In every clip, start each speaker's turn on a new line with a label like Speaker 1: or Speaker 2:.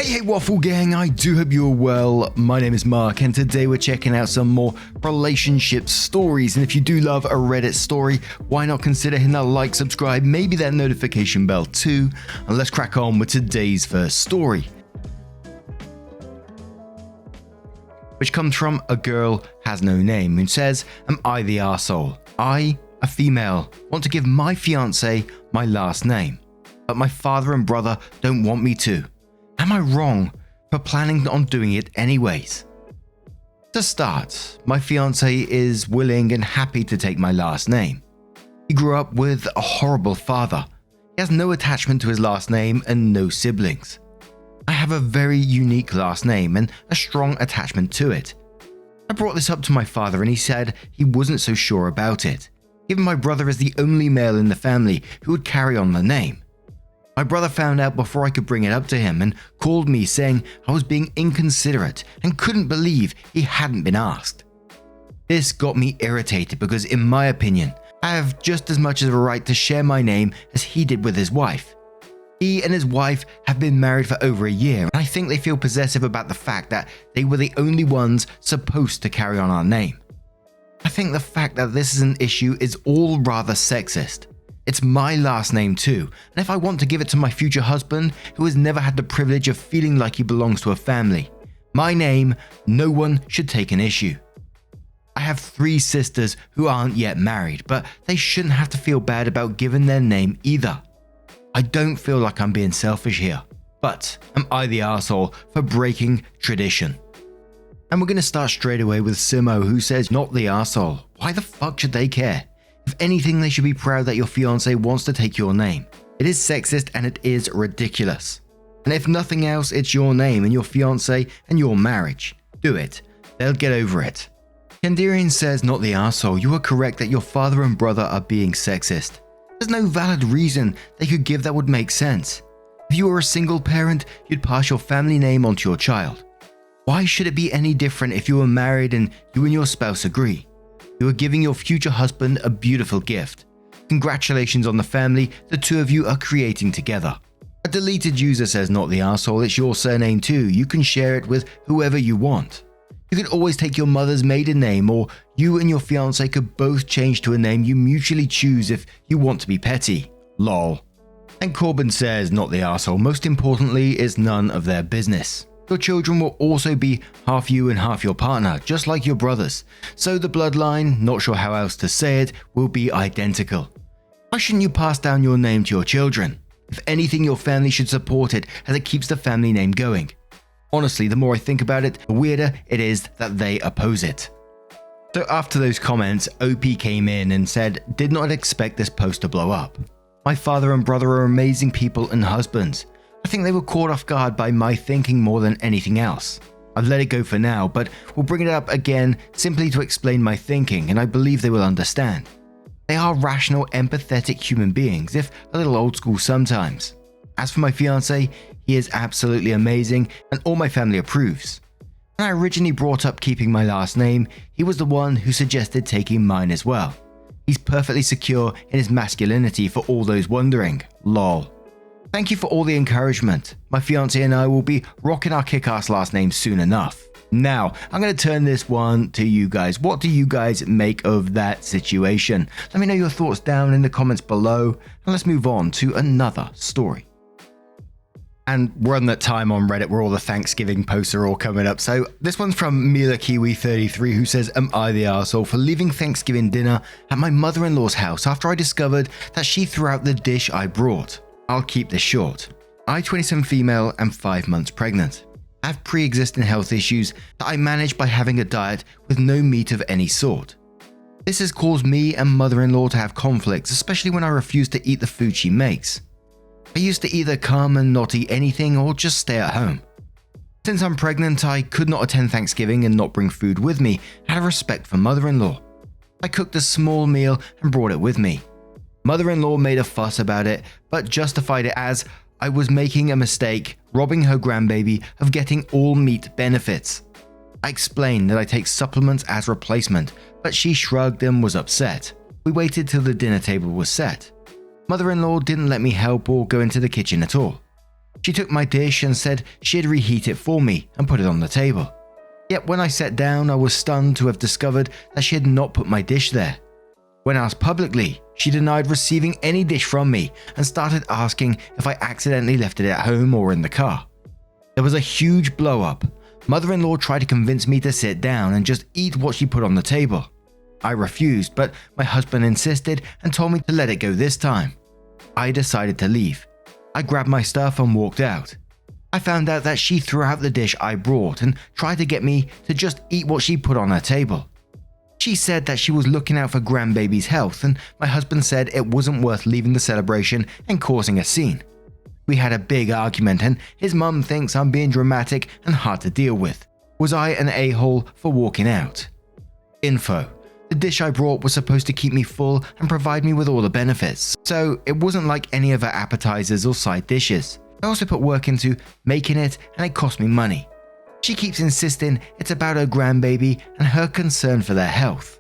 Speaker 1: Hey Waffle Gang, I do hope you're well. My name is Mark and today we're checking out some more relationship stories, and if you do love a Reddit story, why not consider hitting that like, subscribe, maybe that notification bell too, and let's crack on with today's first story, which comes from a girl has no name who says, am I the arsehole? I, a female, want to give my fiance my last name, but my father and brother don't want me to. Am I wrong for planning on doing it anyways? To start, my fiance is willing and happy to take my last name. He grew up with a horrible father. He has no attachment to his last name and no siblings. I have a very unique last name and a strong attachment to it. I brought this up to my father and he said he wasn't so sure about it, given my brother is the only male in the family who would carry on the name. My brother found out before I could bring it up to him and called me saying I was being inconsiderate and couldn't believe he hadn't been asked. This got me irritated because, in my opinion, I have just as much of a right to share my name as he did with his wife. He and his wife have been married for over a year, and I think they feel possessive about the fact that they were the only ones supposed to carry on our name. I think the fact that this is an issue is all rather sexist. It's my last name too, and if I want to give it to my future husband, who has never had the privilege of feeling like he belongs to a family, my name, no one should take an issue. I have 3 sisters who aren't yet married, but they shouldn't have to feel bad about giving their name either. I don't feel like I'm being selfish here, but am I the arsehole for breaking tradition? And we're going to start straight away with Simo, who says, not the arsehole. Why the fuck should they care? If anything, they should be proud that your fiance wants to take your name. It is sexist and it is ridiculous. And if nothing else, it's your name and your fiance and your marriage. Do it. They'll get over it. Kandirian says, not the arsehole. You are correct that your father and brother are being sexist. There's no valid reason they could give that would make sense. If you were a single parent, you'd pass your family name onto your child. Why should it be any different if you were married and you and your spouse agree? You are giving your future husband a beautiful gift. Congratulations on the family the two of you are creating together. A deleted user says, not the arsehole, it's your surname too. You can share it with whoever you want. You can always take your mother's maiden name, or you and your fiance could both change to a name you mutually choose if you want to be petty. Lol. And Corbin says, not the arsehole, most importantly, it's none of their business. Your children will also be half you and half your partner, just like your brothers. So the bloodline, not sure how else to say it, will be identical. Why shouldn't you pass down your name to your children? If anything, your family should support it as it keeps the family name going. Honestly, the more I think about it, the weirder it is that they oppose it. So after those comments, OP came in and said, did not expect this post to blow up. My father and brother are amazing people and husbands. I think they were caught off guard by my thinking more than anything else. I've let it go for now, but we'll bring it up again simply to explain my thinking, and I believe they will understand. They are rational, empathetic human beings, if a little old school sometimes. As for my fiance, he is absolutely amazing and all my family approves. When I originally brought up keeping my last name, he was the one who suggested taking mine as well. He's perfectly secure in his masculinity for all those wondering. Lol. Thank you for all the encouragement. My fiance and I will be rocking our kick-ass last name soon enough. Now, I'm going to turn this one to you guys. What do you guys make of that situation? Let me know your thoughts down in the comments below, and let's move on to another story. And we're on that time on Reddit where all the Thanksgiving posts are all coming up. So this one's from MilaKiwi33, who says, am I the arsehole for leaving Thanksgiving dinner at my mother-in-law's house after I discovered that she threw out the dish I brought? I'll keep this short. I, 27 female, am 5 months pregnant. I have pre-existing health issues that I manage by having a diet with no meat of any sort. This has caused me and mother-in-law to have conflicts, especially when I refuse to eat the food she makes. I used to either come and not eat anything or just stay at home. Since I'm pregnant, I could not attend Thanksgiving and not bring food with me out of respect for mother-in-law. I cooked a small meal and brought it with me. Mother-in-law made a fuss about it, but justified it as I was making a mistake, robbing her grandbaby of getting all meat benefits. I explained that I take supplements as replacement, but she shrugged and was upset. We waited till the dinner table was set. Mother-in-law didn't let me help or go into the kitchen at all. She took my dish and said she'd reheat it for me and put it on the table. Yet when I sat down, I was stunned to have discovered that she had not put my dish there. When asked publicly, she denied receiving any dish from me and started asking if I accidentally left it at home or in the car. There was a huge blow-up. Mother-in-law tried to convince me to sit down and just eat what she put on the table. I refused, but my husband insisted and told me to let it go this time. I decided to leave. I grabbed my stuff and walked out. I found out that she threw out the dish I brought and tried to get me to just eat what she put on her table. She said that she was looking out for grandbaby's health, and my husband said it wasn't worth leaving the celebration and causing a scene. We had a big argument, and his mum thinks I'm being dramatic and hard to deal with. Was I an a-hole for walking out? Info: the dish I brought was supposed to keep me full and provide me with all the benefits, so it wasn't like any of her appetizers or side dishes. I also put work into making it, and it cost me money. She keeps insisting it's about her grandbaby and her concern for their health.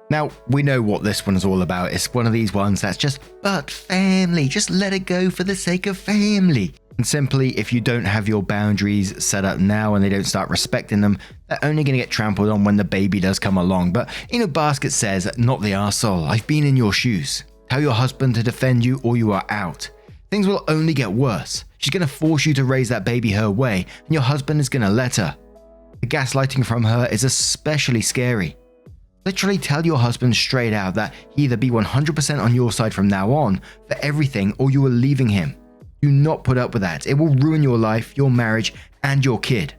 Speaker 1: Now, we know what this one is all about. It's one of these ones that's just, but family, just let it go for the sake of family. And simply, if you don't have your boundaries set up now and they don't start respecting them, they're only going to get trampled on when the baby does come along. But, Basket says, not the arsehole. I've been in your shoes. Tell your husband to defend you or you are out. Things will only get worse. She's going to force you to raise that baby her way, and your husband is going to let her. The gaslighting from her is especially scary. Literally tell your husband straight out that he either be 100% on your side from now on for everything or you are leaving him. Do not put up with that. It will ruin your life, your marriage, and your kid.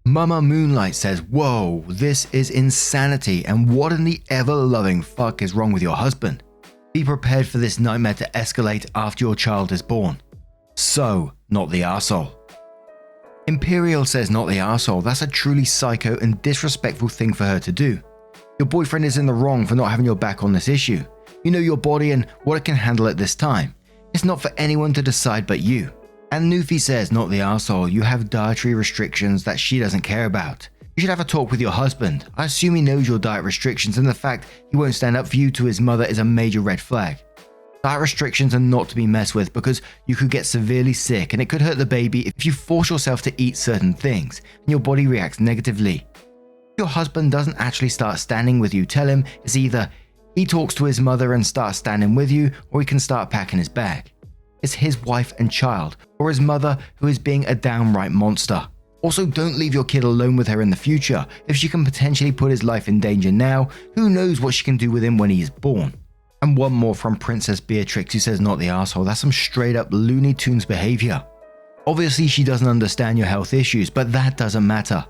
Speaker 1: Mama Moonlight says, whoa, this is insanity, and what in the ever-loving fuck is wrong with your husband? Be prepared for this nightmare to escalate after your child is born. So, not the arsehole. Imperial says not the arsehole. That's a truly psycho and disrespectful thing for her to do. Your boyfriend is in the wrong for not having your back on this issue. You know your body and what it can handle at this time. It's not for anyone to decide but you. And Nufi says not the arsehole. You have dietary restrictions that she doesn't care about. You should have a talk with your husband. I assume he knows your diet restrictions, and the fact he won't stand up for you to his mother is a major red flag. Diet restrictions are not to be messed with because you could get severely sick, and it could hurt the baby if you force yourself to eat certain things and your body reacts negatively. If your husband doesn't actually start standing with you, tell him it's either he talks to his mother and starts standing with you, or he can start packing his bag. It's his wife and child, or his mother who is being a downright monster. Also, don't leave your kid alone with her in the future. If she can potentially put his life in danger now, who knows what she can do with him when he is born. And one more from Princess Beatrix, who says not the arsehole. That's some straight up Looney Tunes behavior. Obviously she doesn't understand your health issues, but that doesn't matter.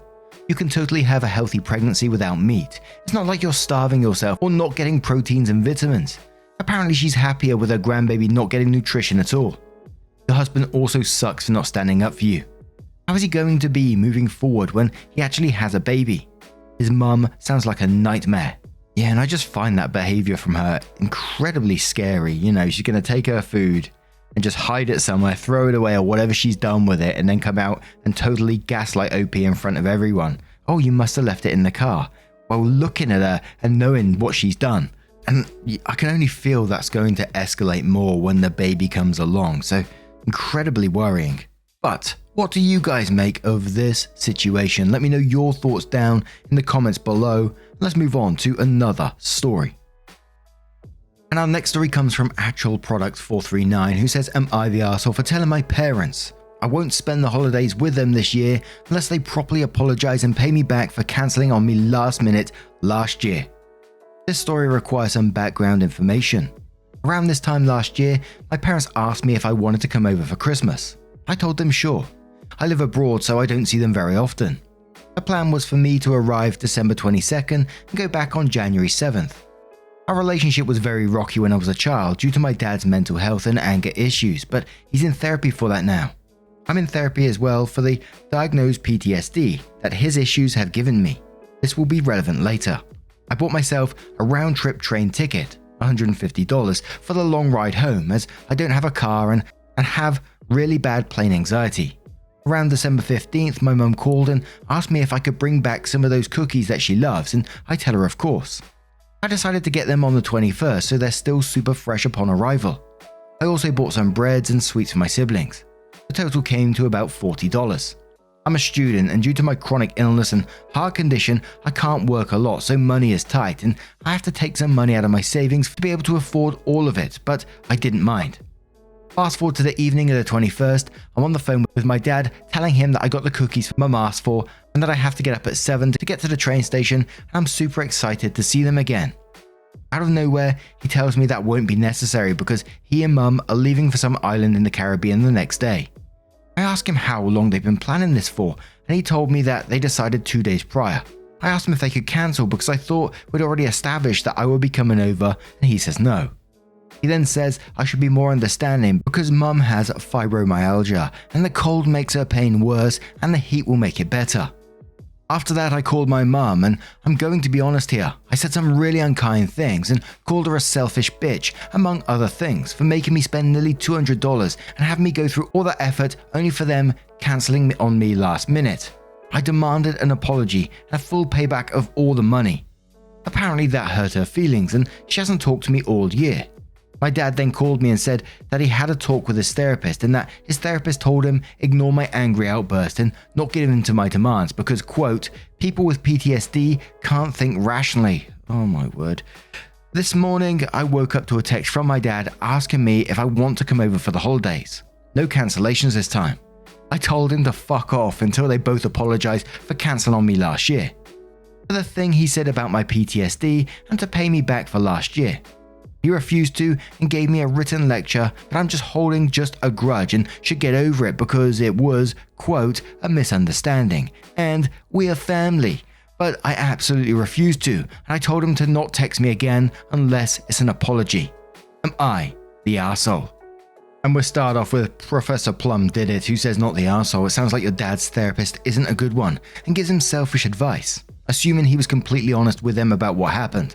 Speaker 1: You can totally have a healthy pregnancy without meat. It's not like you're starving yourself or not getting proteins and vitamins. Apparently she's happier with her grandbaby not getting nutrition at all. Your husband also sucks for not standing up for you. How is he going to be moving forward when he actually has a baby? His mum sounds like a nightmare. Yeah, and I just find that behavior from her incredibly scary. She's going to take her food and just hide it somewhere, throw it away or whatever she's done with it, and then come out and totally gaslight OP in front of everyone. Oh, you must have left it in the car. Well, looking at her and knowing what she's done. And I can only feel that's going to escalate more when the baby comes along. So incredibly worrying. But what do you guys make of this situation? Let me know your thoughts down in the comments below. Let's move on to another story. And our next story comes from Actual Product 439, who says, am I the arsehole for telling my parents I won't spend the holidays with them this year unless they properly apologize and pay me back for cancelling on me last minute last year? This story requires some background information. Around this time last year, my parents asked me if I wanted to come over for Christmas. I told them sure. I live abroad, so I don't see them very often. The plan was for me to arrive December 22nd and go back on January 7th. Our relationship was very rocky when I was a child due to my dad's mental health and anger issues, but he's in therapy for that now. I'm in therapy as well for the diagnosed PTSD that his issues have given me. This will be relevant later. I bought myself a round-trip train ticket, $150, for the long ride home as I don't have a car and have really bad plane anxiety. Around December 15th, my mum called and asked me if I could bring back some of those cookies that she loves, and I tell her of course. I decided to get them on the 21st so they're still super fresh upon arrival. I also bought some breads and sweets for my siblings. The total came to about $40. I'm a student, and due to my chronic illness and heart condition, I can't work a lot, so money is tight, and I have to take some money out of my savings to be able to afford all of it, but I didn't mind. Fast forward to the evening of the 21st, I'm on the phone with my dad, telling him that I got the cookies Mum asked for, and that I have to get up at 7 to get to the train station, and I'm super excited to see them again. Out of nowhere, he tells me that won't be necessary because he and Mum are leaving for some island in the Caribbean the next day. I asked him how long they've been planning this for, and he told me that they decided 2 days prior. I asked him if they could cancel because I thought we'd already established that I would be coming over, and he says no. He then says I should be more understanding because Mum has fibromyalgia, and the cold makes her pain worse and the heat will make it better. After that, I called my mum, and I'm going to be honest here. I said some really unkind things and called her a selfish bitch, among other things, for making me spend nearly $200 and having me go through all that effort only for them cancelling on me last minute. I demanded an apology and a full payback of all the money. Apparently that hurt her feelings, and she hasn't talked to me all year. My dad then called me and said that he had a talk with his therapist and that his therapist told him ignore my angry outburst and not give in to my demands because, quote, people with PTSD can't think rationally. Oh my word. This morning, I woke up to a text from my dad asking me if I want to come over for the holidays. No cancellations this time. I told him to fuck off until they both apologized for cancelling on me last year. For the thing he said about my PTSD and to pay me back for last year. He refused to and gave me a written lecture that I'm just holding just a grudge and should get over it because it was, quote, a misunderstanding, and we are family. But I absolutely refused to, and I told him to not text me again unless it's an apology. Am I the arsehole? And we'll start off with Professor Plum did it, who says not the arsehole. It sounds like your dad's therapist isn't a good one and gives him selfish advice, assuming he was completely honest with them about what happened.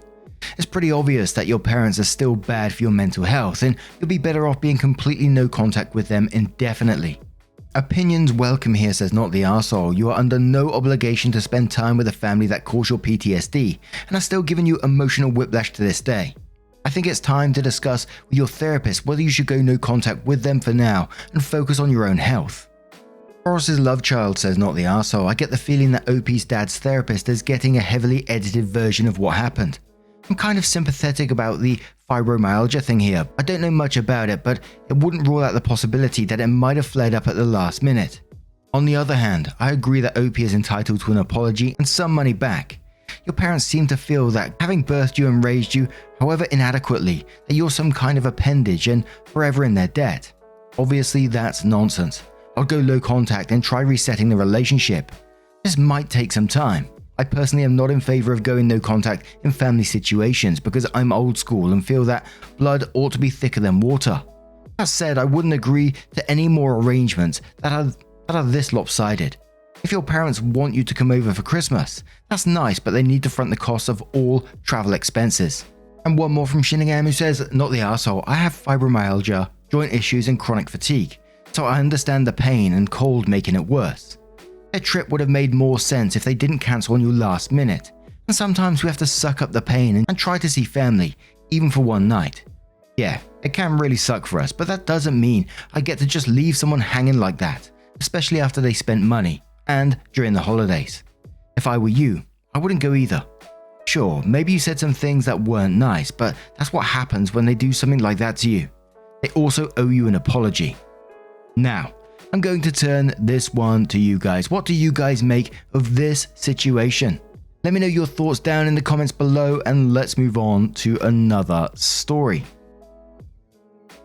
Speaker 1: It's pretty obvious that your parents are still bad for your mental health and you'll be better off being completely no contact with them indefinitely. Opinions welcome here, says not the arsehole. You are under no obligation to spend time with a family that caused your PTSD and are still giving you emotional whiplash to this day. I think it's time to discuss with your therapist whether you should go no contact with them for now and focus on your own health. Forrest's love child, says not the arsehole. I get the feeling that OP's dad's therapist is getting a heavily edited version of what happened. I'm kind of sympathetic about the fibromyalgia thing here. I don't know much about it, but it wouldn't rule out the possibility that it might have flared up at the last minute. On the other hand, I agree that OP is entitled to an apology and some money back. Your parents seem to feel that having birthed you and raised you, however inadequately, that you're some kind of appendage and forever in their debt. Obviously, that's nonsense. I'll go low contact and try resetting the relationship. This might take some time. I personally am not in favor of going no contact in family situations because I'm old school and feel that blood ought to be thicker than water. That said, I wouldn't agree to any more arrangements that are this lopsided. If your parents want you to come over for Christmas, that's nice, but they need to front the cost of all travel expenses. And one more from Shinningham who says, not the arsehole, I have fibromyalgia, joint issues and chronic fatigue, so I understand the pain and cold making it worse. Their trip would have made more sense if they didn't cancel on you last minute, and sometimes we have to suck up the pain and try to see family, even for one night. Yeah, it can really suck for us, but that doesn't mean I get to just leave someone hanging like that, especially after they spent money, and during the holidays. If I were you, I wouldn't go either. Sure, maybe you said some things that weren't nice, but that's what happens when they do something like that to you. They also owe you an apology. Now, I'm going to turn this one to you guys. What do you guys make of this situation? Let me know your thoughts down in the comments below and let's move on to another story.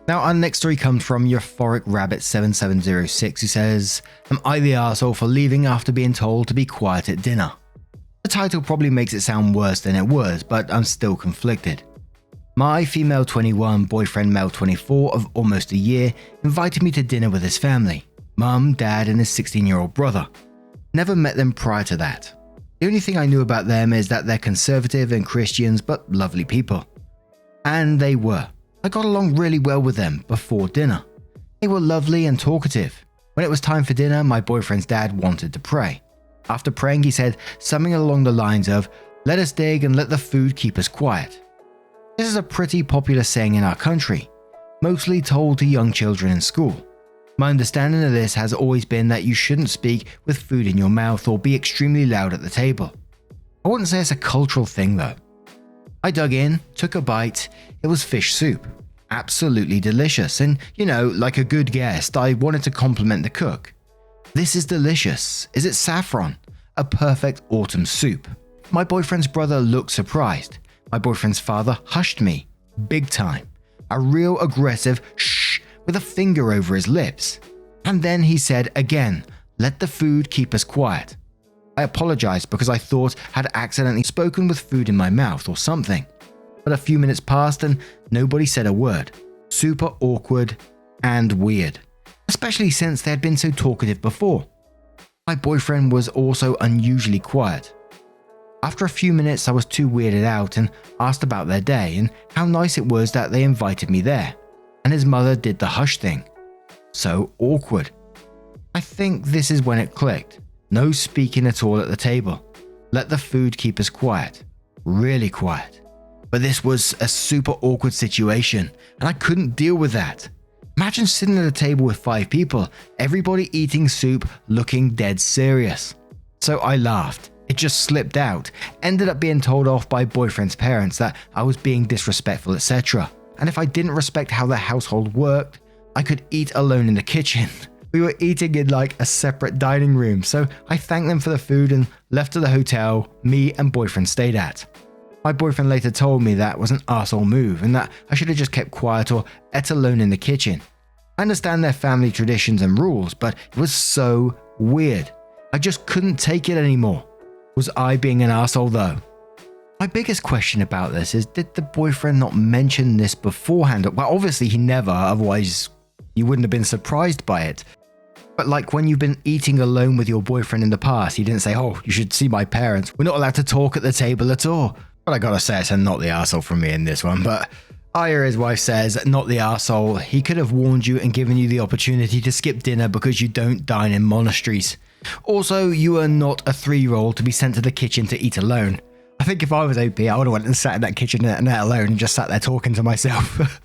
Speaker 1: Now our next story comes from Euphoric Rabbit 7706 who says, am I the arsehole for leaving after being told to be quiet at dinner? The title probably makes it sound worse than it was, but I'm still conflicted. My female 21, boyfriend male 24 of almost a year invited me to dinner with his family. Mum, dad and his 16-year-old brother. Never met them prior to that. The only thing I knew about them is that they're conservative and Christians but lovely people. And they were. I got along really well with them before dinner. They were lovely and talkative. When it was time for dinner, my boyfriend's dad wanted to pray. After praying, he said something along the lines of, let us dig and let the food keep us quiet. This is a pretty popular saying in our country, mostly told to young children in school. My understanding of this has always been that you shouldn't speak with food in your mouth or be extremely loud at the table. I wouldn't say it's a cultural thing though. I dug in, took a bite. It was fish soup. Absolutely delicious, and like a good guest, I wanted to compliment the cook. This is delicious. Is it saffron? A perfect autumn soup. My boyfriend's brother looked surprised. My boyfriend's father hushed me. Big time. A real aggressive shh with a finger over his lips. And then he said again, let the food keep us quiet. I apologized because I thought I'd accidentally spoken with food in my mouth or something. But a few minutes passed and nobody said a word. Super awkward and weird, especially since they had been so talkative before. My boyfriend was also unusually quiet. After a few minutes, I was too weirded out and asked about their day and how nice it was that they invited me there, and his mother did the hush thing. So awkward. I think this is when it clicked. No speaking at all at the table. Let the food keep us quiet. Really quiet. But this was a super awkward situation, and I couldn't deal with that. Imagine sitting at a table with 5 people, everybody eating soup, looking dead serious. So I laughed. It just slipped out, ended up being told off by boyfriend's parents that I was being disrespectful, etc. And if I didn't respect how the household worked, I could eat alone in the kitchen. We were eating in like a separate dining room, so I thanked them for the food and left to the hotel me and boyfriend stayed at. My boyfriend later told me that was an arsehole move and that I should have just kept quiet or ate alone in the kitchen. I understand their family traditions and rules, but it was so weird. I just couldn't take it anymore. Was I being an arsehole though? My biggest question about this is, did the boyfriend not mention this beforehand? Well, obviously he never, otherwise you wouldn't have been surprised by it. But like when you've been eating alone with your boyfriend in the past, he didn't say, oh, you should see my parents. We're not allowed to talk at the table at all. But I gotta say, it's a not the arsehole from me in this one. But Aya, his wife, says, not the arsehole. He could have warned you and given you the opportunity to skip dinner because you don't dine in monasteries. Also, you are not a 3-year-old to be sent to the kitchen to eat alone. I think if I was OP, I would have went and sat in that kitchen and ate alone and just sat there talking to myself.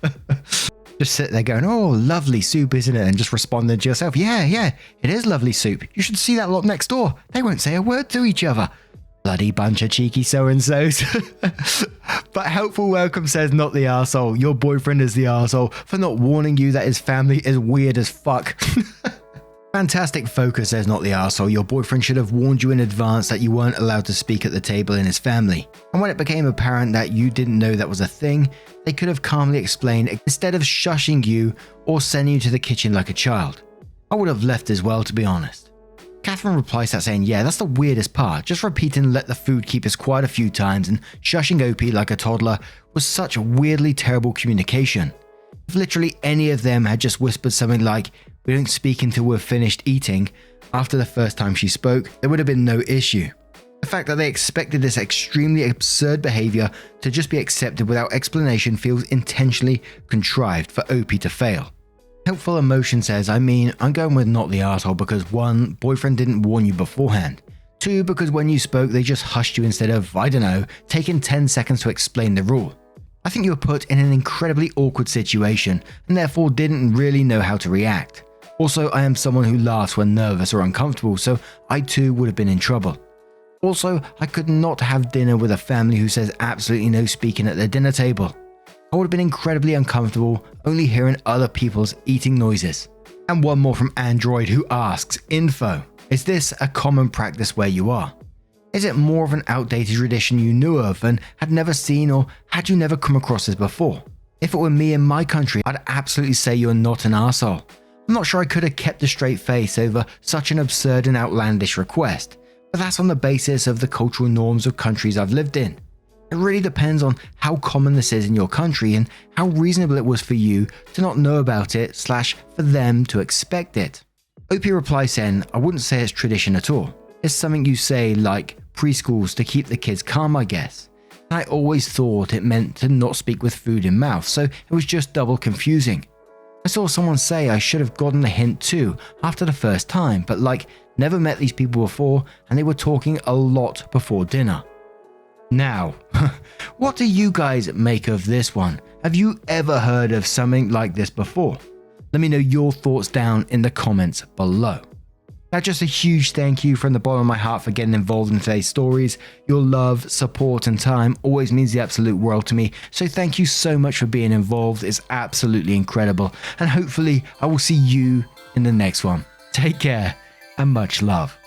Speaker 1: Just sit there going, oh, lovely soup, isn't it? And just responding to yourself, yeah, it is lovely soup. You should see that lot next door. They won't say a word to each other. Bloody bunch of cheeky so-and-sos. But Helpful Welcome says, not the arsehole. Your boyfriend is the arsehole for not warning you that his family is weird as fuck. Fantastic Focus says, not the arsehole. Your boyfriend should have warned you in advance that you weren't allowed to speak at the table in his family. And when it became apparent that you didn't know that was a thing, they could have calmly explained instead of shushing you or sending you to the kitchen like a child. I would have left as well, to be honest. Catherine replies that saying, yeah, that's the weirdest part. Just repeating let the food keep us quiet a few times and shushing OP like a toddler was such weirdly terrible communication. If literally any of them had just whispered something like, we don't speak until we're finished eating, after the first time she spoke, there would have been no issue. The fact that they expected this extremely absurd behavior to just be accepted without explanation feels intentionally contrived for OP to fail. Helpful Emotion says, I'm going with not the arsehole because 1, boyfriend didn't warn you beforehand. 2, because when you spoke, they just hushed you instead of, taking 10 seconds to explain the rule. I think you were put in an incredibly awkward situation and therefore didn't really know how to react. Also, I am someone who laughs when nervous or uncomfortable, so I too would have been in trouble. Also, I could not have dinner with a family who says absolutely no speaking at their dinner table. I would have been incredibly uncomfortable only hearing other people's eating noises. And one more from Android who asks, info, is this a common practice where you are? Is it more of an outdated tradition you knew of and had never seen, or had you never come across this before? If it were me in my country, I'd absolutely say you're not an arsehole. I'm not sure I could have kept a straight face over such an absurd and outlandish request, but that's on the basis of the cultural norms of countries I've lived in. It really depends on how common this is in your country and how reasonable it was for you to not know about it / for them to expect it. OP replies saying, I wouldn't say it's tradition at all. It's something you say like preschools to keep the kids calm, I guess. And I always thought it meant to not speak with food in mouth, so it was just double confusing. I saw someone say I should have gotten the hint too after the first time, but never met these people before and they were talking a lot before dinner. Now, what do you guys make of this one? Have you ever heard of something like this before? Let me know your thoughts down in the comments below. Now, just a huge thank you from the bottom of my heart for getting involved in today's stories. Your love, support, and time always means the absolute world to me. So thank you so much for being involved. It's absolutely incredible. And hopefully I will see you in the next one. Take care and much love.